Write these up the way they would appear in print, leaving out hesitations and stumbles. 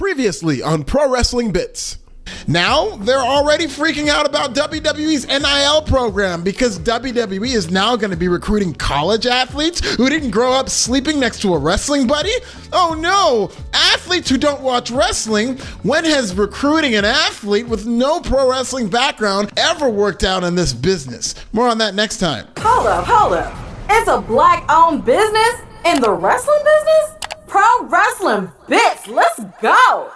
Previously on Pro Wrestling Bits. Now, they're already freaking out about WWE's NIL program because WWE is now going to be recruiting college athletes who didn't grow up sleeping next to a wrestling buddy? Oh no! Athletes who don't watch wrestling? When has recruiting an athlete with no pro wrestling background ever worked out in this business? More on that next time. Hold up. It's a black-owned business in the wrestling business? Pro Wrestling Bits, let's go!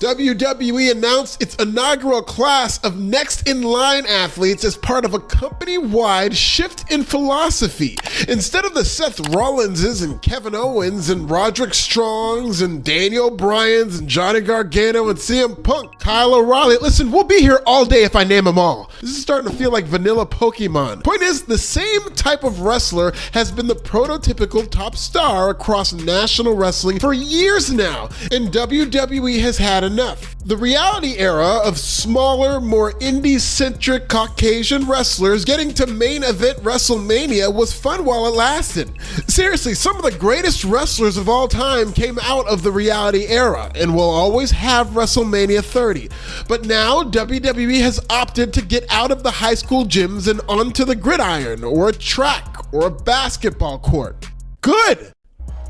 WWE announced its inaugural class of next-in-line athletes as part of a company-wide shift in philosophy. Instead of the Seth Rollinses and Kevin Owens and Roderick Strongs and Daniel Bryans and Johnny Gargano and CM Punk, Kyle O'Reilly, listen, we'll be here all day if I name them all. This is starting to feel like vanilla Pokemon. Point is, the same type of wrestler has been the prototypical top star across national wrestling for years now, and WWE has had enough. The reality era of smaller, more indie-centric Caucasian wrestlers getting to main event WrestleMania was fun while it lasted. Seriously, some of the greatest wrestlers of all time came out of the reality era and will always have WrestleMania 30. But now WWE has opted to get out of the high school gyms and onto the gridiron or a track or a basketball court. Good!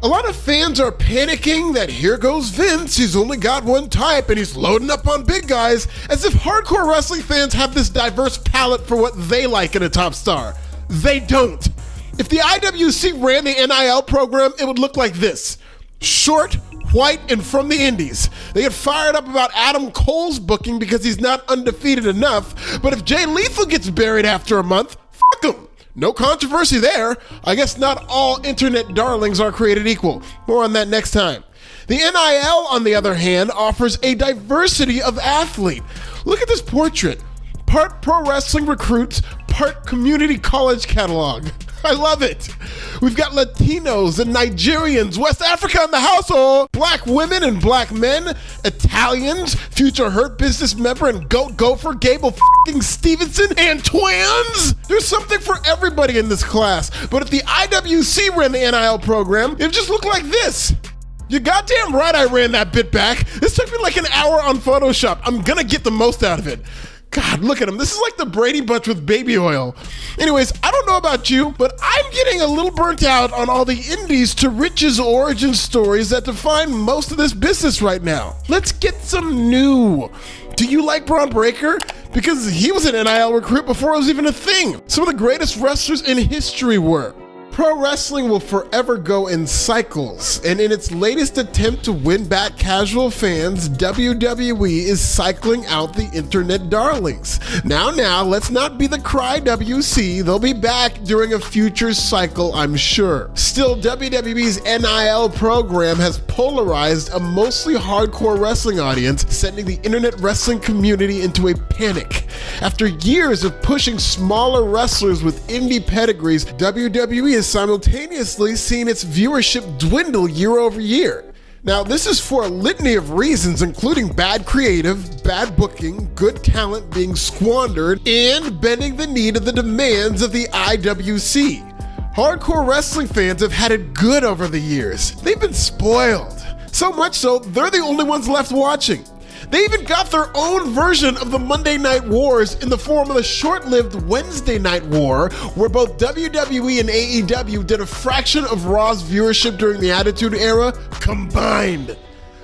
A lot of fans are panicking that here goes Vince, he's only got one type and he's loading up on big guys, as if hardcore wrestling fans have this diverse palette for what they like in a top star. They don't. If the IWC ran the NIL program, it would look like this. Short, white, and from the indies. They get fired up about Adam Cole's booking because he's not undefeated enough, but if Jay Lethal gets buried after a month, fuck him. No controversy there. I guess not all internet darlings are created equal. More on that next time. The NIL, on the other hand, offers a diversity of athlete. Look at this portrait. Part pro wrestling recruits, part community college catalog. I love it. We've got Latinos and Nigerians, West Africa in the household, black women and black men, Italians, future Hurt Business member and GOAT Gopher Gable f***ing Stevenson, and twins. There's something for everybody in this class, but if the IWC ran the NIL program, it would just look like this. You're goddamn right I ran that bit back. This took me like an hour on Photoshop. I'm gonna get the most out of it. God, look at him. This is like the Brady Bunch with baby oil. Anyways, I don't know about you, but I'm getting a little burnt out on all the indies to riches origin stories that define most of this business right now. Let's get some new. Do you like Braun Breaker? Because he was an NIL recruit before it was even a thing. Some of the greatest wrestlers in history were. Pro wrestling will forever go in cycles, and in its latest attempt to win back casual fans, WWE is cycling out the internet darlings. Now, let's not be the cry WC, they'll be back during a future cycle, I'm sure. Still, WWE's NIL program has polarized a mostly hardcore wrestling audience, sending the internet wrestling community into a panic. After years of pushing smaller wrestlers with indie pedigrees, WWE has simultaneously seen its viewership dwindle year over year. Now, this is for a litany of reasons, including bad creative, bad booking, good talent being squandered, and bending the knee to the demands of the IWC. Hardcore wrestling fans have had it good over the years. They've been spoiled. So much so, they're the only ones left watching. They even got their own version of the Monday Night Wars in the form of the short-lived Wednesday Night War, where both WWE and AEW did a fraction of Raw's viewership during the Attitude Era combined.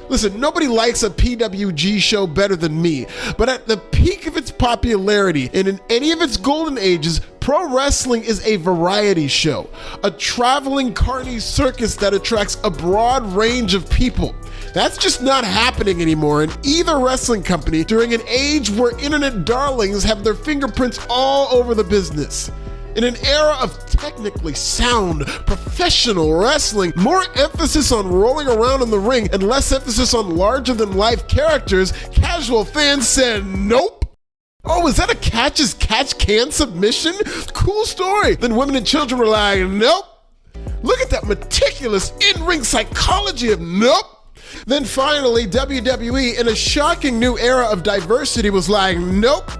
Listen, nobody likes a PWG show better than me, but at the peak of its popularity and in any of its golden ages, pro wrestling is a variety show, a traveling carny circus that attracts a broad range of people. That's just not happening anymore in either wrestling company during an age where internet darlings have their fingerprints all over the business. In an era of technically sound, professional wrestling, more emphasis on rolling around in the ring and less emphasis on larger-than-life characters, casual fans said nope. Oh, is that a catch-as-catch-can submission? Cool story. Then women and children were like, nope. Look at that meticulous in-ring psychology of nope. Then finally, WWE, in a shocking new era of diversity, was like, nope.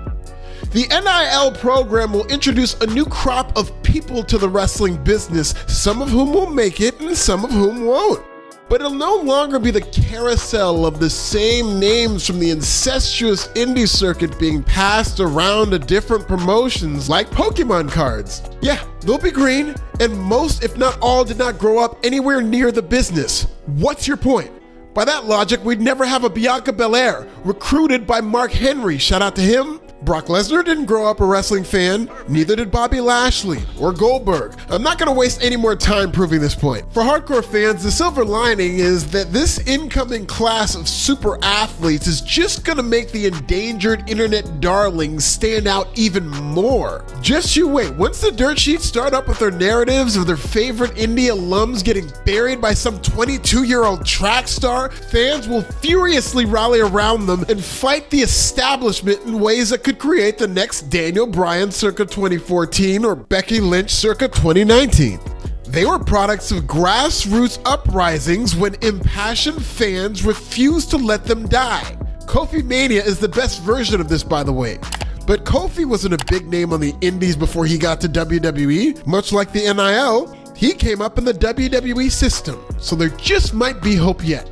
The NIL program will introduce a new crop of people to the wrestling business, some of whom will make it and some of whom won't. But it'll no longer be the carousel of the same names from the incestuous indie circuit being passed around to different promotions like Pokemon cards. Yeah, they'll be green, and most, if not all, did not grow up anywhere near the business. What's your point? By that logic, we'd never have a Bianca Belair, recruited by Mark Henry, shout out to him. Brock Lesnar didn't grow up a wrestling fan, neither did Bobby Lashley or Goldberg. I'm not gonna waste any more time proving this point. For hardcore fans, the silver lining is that this incoming class of super athletes is just gonna make the endangered internet darlings stand out even more. Just you wait, once the dirt sheets start up with their narratives of their favorite indie alums getting buried by some 22-year-old track star, fans will furiously rally around them and fight the establishment in ways that could create the next Daniel Bryans circa 2014 or Becky Lynch circa 2019. They were products of grassroots uprisings when impassioned fans refused to let them die. Kofi Mania is the best version of this, by the way. But Kofi wasn't a big name on the indies before he got to WWE. Much like the NIL, he came up in the WWE system, so there just might be hope yet.